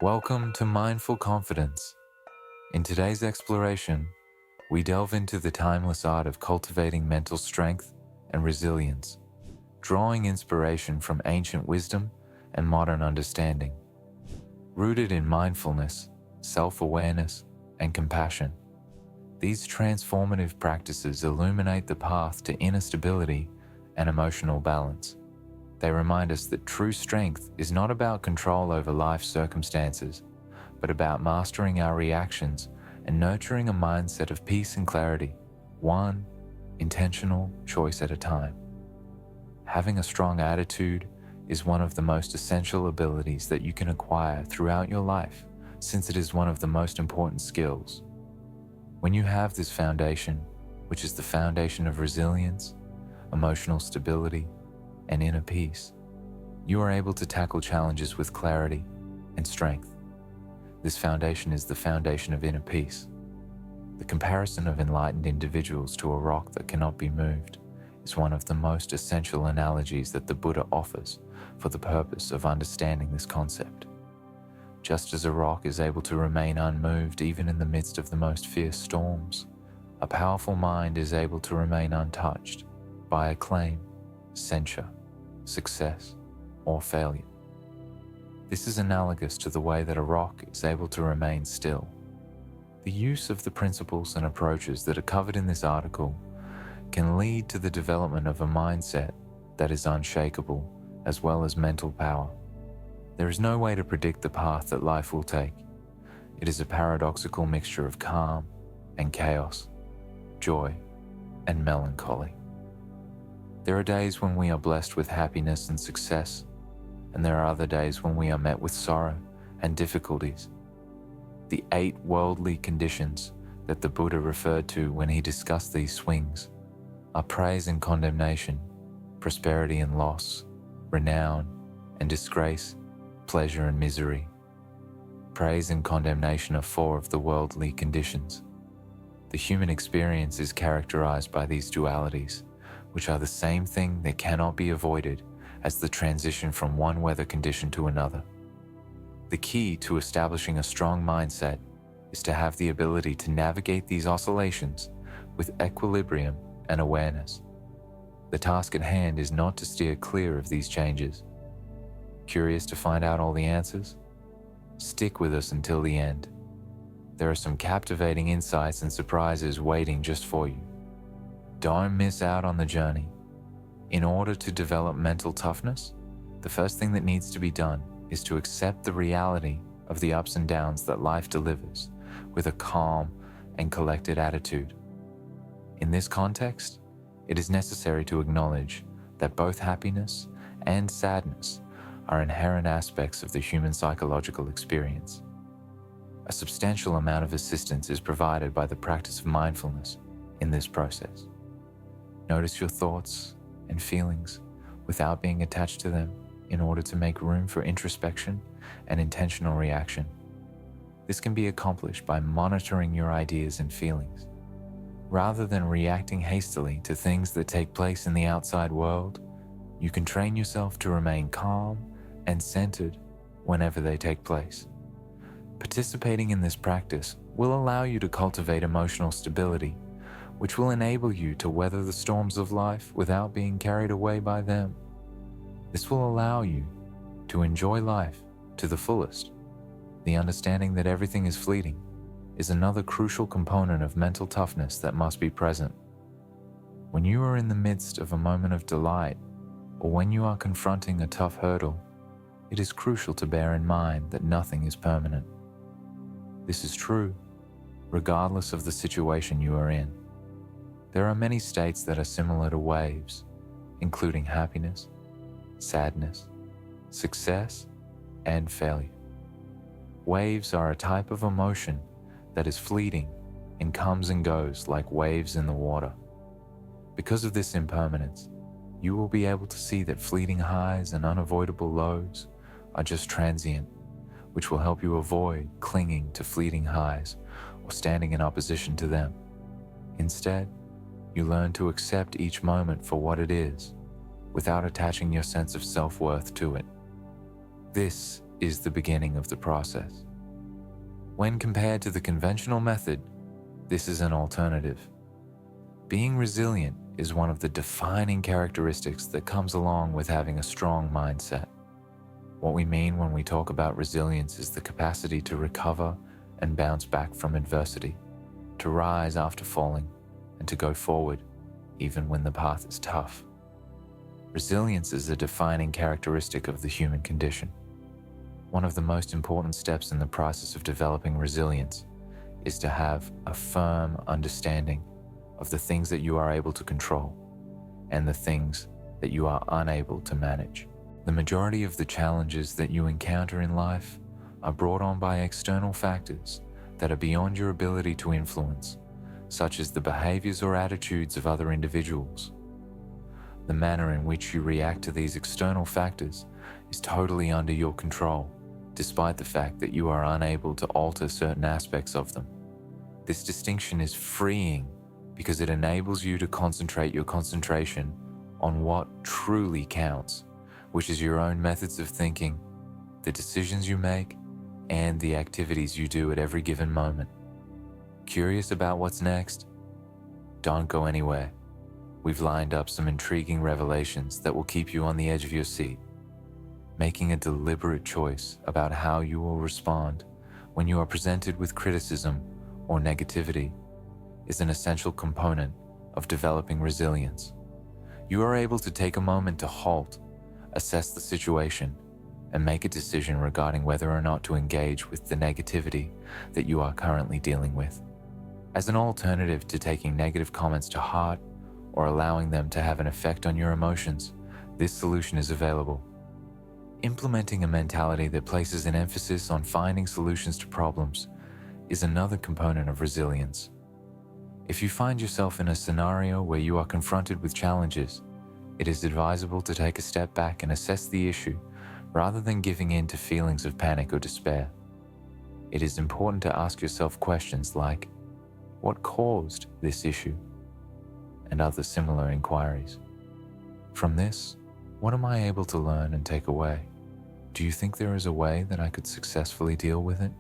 Welcome to Mindful Confidence. In today's exploration, we delve into the timeless art of cultivating mental strength and resilience, drawing inspiration from ancient wisdom and modern understanding. Rooted in mindfulness, self-awareness, and compassion, these transformative practices illuminate the path to inner stability and emotional balance. They remind us that true strength is not about control over life's circumstances, but about mastering our reactions and nurturing a mindset of peace and clarity, one intentional choice at a time. Having a strong attitude is one of the most essential abilities that you can acquire throughout your life, since it is one of the most important skills. When you have this foundation, which is the foundation of resilience, emotional stability, and inner peace, you are able to tackle challenges with clarity and strength. This foundation is the foundation of inner peace. The comparison of enlightened individuals to a rock that cannot be moved is one of the most essential analogies that the Buddha offers for the purpose of understanding this concept. Just as a rock is able to remain unmoved even in the midst of the most fierce storms, a powerful mind is able to remain untouched by acclaim, censure, success, or failure. This is analogous to the way that a rock is able to remain still. The use of the principles and approaches that are covered in this article can lead to the development of a mindset that is unshakable, as well as mental power. There is no way to predict the path that life will take. It is a paradoxical mixture of calm and chaos, joy and melancholy. There are days when we are blessed with happiness and success, and there are other days when we are met with sorrow and difficulties. The 8 worldly conditions that the Buddha referred to when he discussed these swings are praise and condemnation, prosperity and loss, renown and disgrace, pleasure and misery. Praise and condemnation are 4 of the worldly conditions. The human experience is characterized by these dualities, which are the same thing that cannot be avoided as the transition from one weather condition to another. The key to establishing a strong mindset is to have the ability to navigate these oscillations with equilibrium and awareness. The task at hand is not to steer clear of these changes. Curious to find out all the answers? Stick with us until the end. There are some captivating insights and surprises waiting just for you. Don't miss out on the journey. In order to develop mental toughness, the first thing that needs to be done is to accept the reality of the ups and downs that life delivers with a calm and collected attitude. In this context, it is necessary to acknowledge that both happiness and sadness are inherent aspects of the human psychological experience. A substantial amount of assistance is provided by the practice of mindfulness in this process. Notice your thoughts and feelings without being attached to them in order to make room for introspection and intentional reaction. This can be accomplished by monitoring your ideas and feelings. Rather than reacting hastily to things that take place in the outside world, you can train yourself to remain calm and centered whenever they take place. Participating in this practice will allow you to cultivate emotional stability, which will enable you to weather the storms of life without being carried away by them. This will allow you to enjoy life to the fullest. The understanding that everything is fleeting is another crucial component of mental toughness that must be present. When you are in the midst of a moment of delight, or when you are confronting a tough hurdle, it is crucial to bear in mind that nothing is permanent. This is true, regardless of the situation you are in. There are many states that are similar to waves, including happiness, sadness, success, and failure. Waves are a type of emotion that is fleeting and comes and goes like waves in the water. Because of this impermanence, you will be able to see that fleeting highs and unavoidable lows are just transient, which will help you avoid clinging to fleeting highs or standing in opposition to them. Instead, you learn to accept each moment for what it is, without attaching your sense of self-worth to it. This is the beginning of the process. When compared to the conventional method, this is an alternative. Being resilient is one of the defining characteristics that comes along with having a strong mindset. What we mean when we talk about resilience is the capacity to recover and bounce back from adversity, to rise after falling, and to go forward even when the path is tough. Resilience is a defining characteristic of the human condition. One of the most important steps in the process of developing resilience is to have a firm understanding of the things that you are able to control and the things that you are unable to manage. The majority of the challenges that you encounter in life are brought on by external factors that are beyond your ability to influence, such as the behaviors or attitudes of other individuals. The manner in which you react to these external factors is totally under your control, despite the fact that you are unable to alter certain aspects of them. This distinction is freeing because it enables you to concentrate your concentration on what truly counts, which is your own methods of thinking, the decisions you make, and the activities you do at every given moment. Curious about what's next? Don't go anywhere. We've lined up some intriguing revelations that will keep you on the edge of your seat. Making a deliberate choice about how you will respond when you are presented with criticism or negativity is an essential component of developing resilience. You are able to take a moment to halt, assess the situation, and make a decision regarding whether or not to engage with the negativity that you are currently dealing with. As an alternative to taking negative comments to heart or allowing them to have an effect on your emotions, this solution is available. Implementing a mentality that places an emphasis on finding solutions to problems is another component of resilience. If you find yourself in a scenario where you are confronted with challenges, it is advisable to take a step back and assess the issue rather than giving in to feelings of panic or despair. It is important to ask yourself questions like, what caused this issue? And other similar inquiries. From this, what am I able to learn and take away? Do you think there is a way that I could successfully deal with it?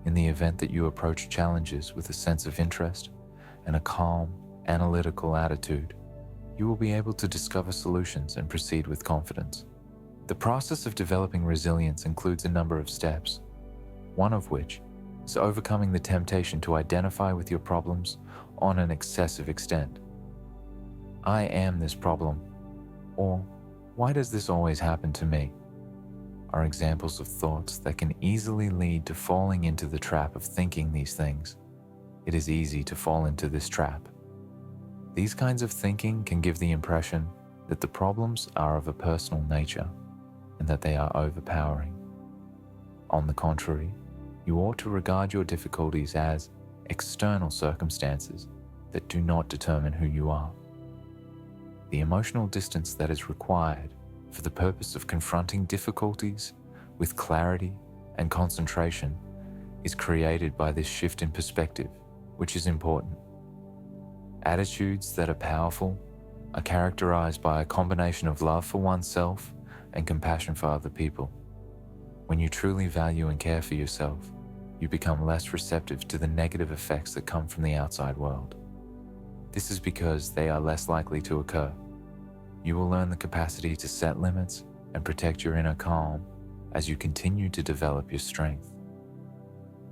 In the event that you approach challenges with a sense of interest and a calm, analytical attitude, you will be able to discover solutions and proceed with confidence. The process of developing resilience includes a number of steps, one of which is overcoming the temptation to identify with your problems on an excessive extent. I am this problem, or why does this always happen to me? Are examples of thoughts that can easily lead to falling into the trap of thinking these things. It is easy to fall into this trap. These kinds of thinking can give the impression that the problems are of a personal nature and that they are overpowering. On the contrary, you ought to regard your difficulties as external circumstances that do not determine who you are. The emotional distance that is required for the purpose of confronting difficulties with clarity and concentration is created by this shift in perspective, which is important. Attitudes that are powerful are characterized by a combination of love for oneself and compassion for other people. When you truly value and care for yourself, you become less receptive to the negative effects that come from the outside world. This is because they are less likely to occur. You will learn the capacity to set limits and protect your inner calm as you continue to develop your strength.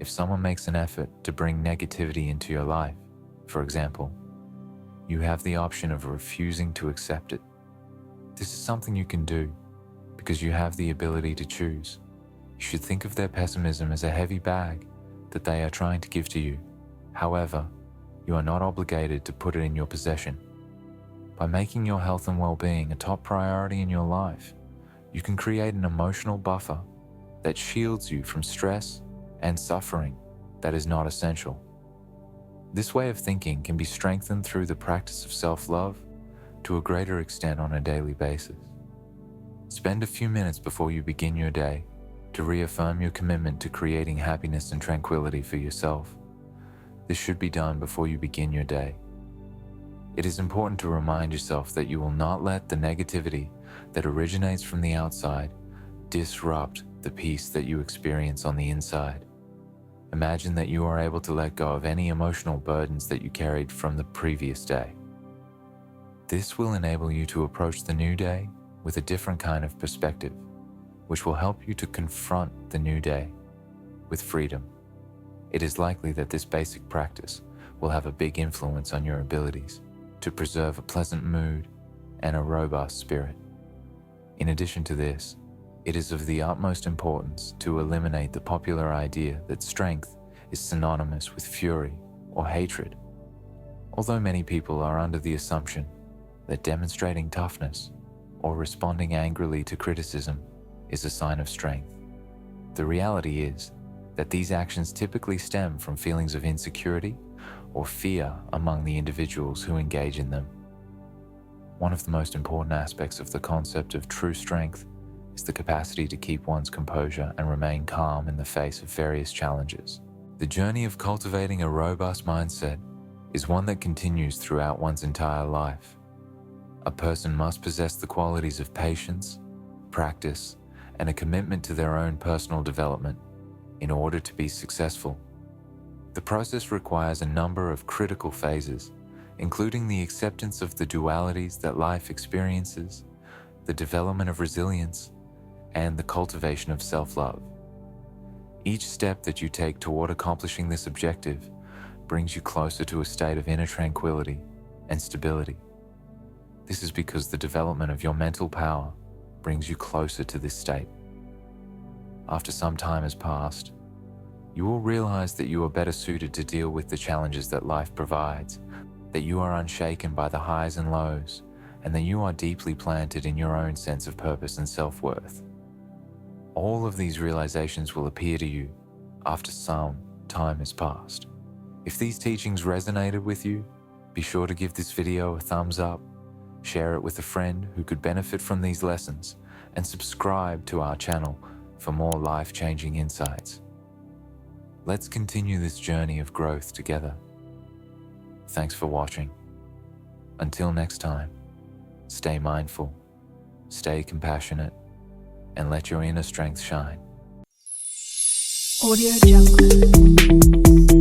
If someone makes an effort to bring negativity into your life, for example, you have the option of refusing to accept it. This is something you can do because you have the ability to choose. You should think of their pessimism as a heavy bag that they are trying to give to you. However, you are not obligated to put it in your possession. By making your health and well-being a top priority in your life, you can create an emotional buffer that shields you from stress and suffering that is not essential. This way of thinking can be strengthened through the practice of self-love to a greater extent on a daily basis. Spend a few minutes before you begin your day to reaffirm your commitment to creating happiness and tranquility for yourself. This should be done before you begin your day. It is important to remind yourself that you will not let the negativity that originates from the outside disrupt the peace that you experience on the inside. Imagine that you are able to let go of any emotional burdens that you carried from the previous day. This will enable you to approach the new day with a different kind of perspective, which will help you to confront the new day with freedom. It is likely that this basic practice will have a big influence on your abilities to preserve a pleasant mood and a robust spirit. In addition to this, it is of the utmost importance to eliminate the popular idea that strength is synonymous with fury or hatred. Although many people are under the assumption that demonstrating toughness or responding angrily to criticism is a sign of strength, the reality is that these actions typically stem from feelings of insecurity or fear among the individuals who engage in them. One of the most important aspects of the concept of true strength is the capacity to keep one's composure and remain calm in the face of various challenges. The journey of cultivating a robust mindset is one that continues throughout one's entire life. A person must possess the qualities of patience, practice, and a commitment to their own personal development in order to be successful. The process requires a number of critical phases, including the acceptance of the dualities that life experiences, the development of resilience, and the cultivation of self-love. Each step that you take toward accomplishing this objective brings you closer to a state of inner tranquility and stability. This is because the development of your mental power brings you closer to this state. After some time has passed, you will realize that you are better suited to deal with the challenges that life provides, that you are unshaken by the highs and lows, and that you are deeply planted in your own sense of purpose and self-worth. All of these realizations will appear to you after some time has passed. If these teachings resonated with you, be sure to give this video a thumbs up, share it with a friend who could benefit from these lessons, and subscribe to our channel for more life-changing insights. Let's continue this journey of growth together. Thanks for watching. Until next time, stay mindful, stay compassionate, and let your inner strength shine. Audio Jungle.